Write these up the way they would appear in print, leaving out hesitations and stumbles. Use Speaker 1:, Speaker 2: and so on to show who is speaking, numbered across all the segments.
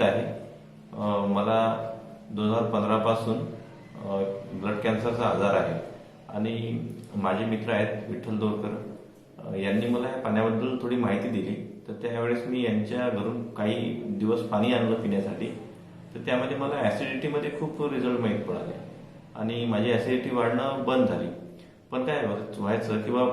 Speaker 1: अमित आहे. मला 2015 पासून ब्लड कॅन्सरचा आजार आहे आणि माझे मित्र आहेत विठ्ठल दोरकर, यांनी मला या पाण्याबद्दल थोडी माहिती दिली. तर त्यावेळेस मी यांच्या घरून काही दिवस पाणी आणलं पिण्यासाठी. तर त्यामध्ये मला ॲसिडिटीमध्ये खूप रिझल्ट माहीत पडाले आणि माझी ॲसिडिटी वाढणं बंद झाली. पण काय व्हायचं किंवा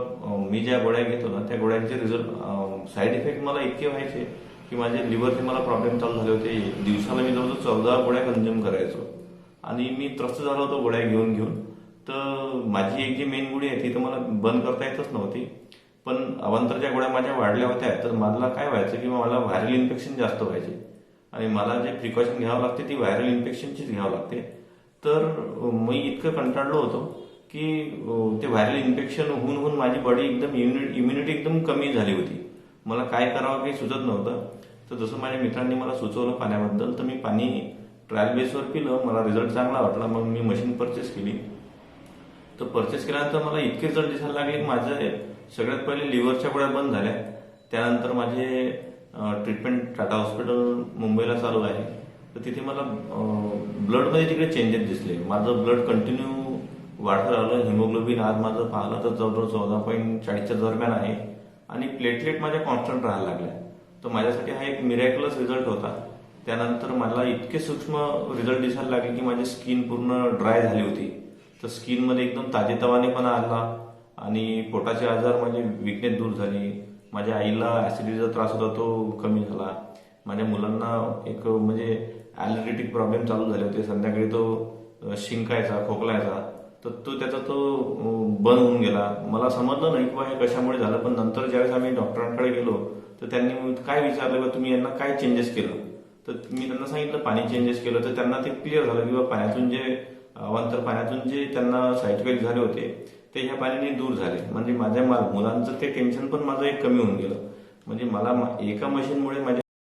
Speaker 1: मी ज्या गोळ्या घेतो ना त्या गोळ्यांचे रिझल्ट साईड इफेक्ट मला इतके व्हायचे की माझे लिव्हरचे मला प्रॉब्लेम चालू झाले होते. दिवसाला मी जवळजवळ 14 गोळ्या कंझ्युम करायचो आणि मी त्रस्त झालो होतो गोळ्या घेऊन घेऊन. तर माझी एक जी मेन गोळी आहे ती तर मला बंद करता येतच नव्हती. पण अवांतर गोळ्या माझ्या वाढल्या होत्या. तर मला काय व्हायचं की मला व्हायरल इन्फेक्शन जास्त व्हायचे आणि मला जे प्रिकॉशन घ्यावं लागते ती व्हायरल इन्फेक्शनचीच घ्यावं लागते. तर मी इतकं कंटाळलो होतो की ते व्हायरल इन्फेक्शन होऊन होऊन माझी बॉडी एकदम इम्युनिटी एकदम कमी झाली होती. मला काय करावं काही सुचत नव्हतं. तर जसं माझ्या मित्रांनी मला सुचवलं पाण्याबद्दल, तर मी पाणी ट्रायल बेसवर पिलं. मला रिझल्ट चांगला वाटला. मग मी मशीन परचेस केली. तर परचेस केल्यानंतर मला इतके रिझल्ट दिसायला लागले की माझे सगळ्यात पहिले लिव्हरच्या गोळ्या बंद झाल्या. त्यानंतर माझे ट्रीटमेंट टाटा हॉस्पिटल मुंबईला चालू आहे. तर तिथे मला ब्लडमध्ये तिकडे चेंजेस दिसले. माझं ब्लड कंटिन्यू वाढत राहिलं. हिमोग्लोबिन आज माझं पाहिलं तर जवळजवळ 14.40च्या दरम्यान आहे आणि प्लेटलेट माझ्या कॉन्स्टंट राहायला लागल्या. तर माझ्यासाठी हा एक मिरॅक्युलस रिझल्ट होता. त्यानंतर मला इतके सूक्ष्म रिझल्ट दिसायला लागले की माझी स्किन पूर्ण ड्राय झाली होती. तर स्किनमध्ये एकदम ताजेतवानेपणा आला आणि पोटाचे आजार, माझी विकनेस दूर झाली. माझ्या आईला ऍसिडिटीचा त्रास होता तो कमी झाला. माझ्या मुलांना एक म्हणजे ॲलर्जेटिक प्रॉब्लेम चालू झाले होते. संध्याकाळी तो शिंकायचा, खोकलायचा. तर त्याचा तो बंद होऊन गेला. मला समजलं नाही किंवा हे कशामुळे झालं. पण नंतर ज्यावेळेस आम्ही डॉक्टरांकडे गेलो तर त्यांनी काय विचारलं की तुम्ही यांना काय चेंजेस केलं. तर मी त्यांना सांगितलं पाणी चेंजेस केलं. तर त्यांना ते क्लिअर झालं की पाण्यातून जे अवांतर पाण्यातून जे त्यांना साईड इफेक्ट झाले होते ते ह्या पाण्याने दूर झाले. म्हणजे माझ्या मुलांचं ते टेन्शन पण माझं एक कमी होऊन गेलं. म्हणजे मला एका मशीनमुळे माझ्या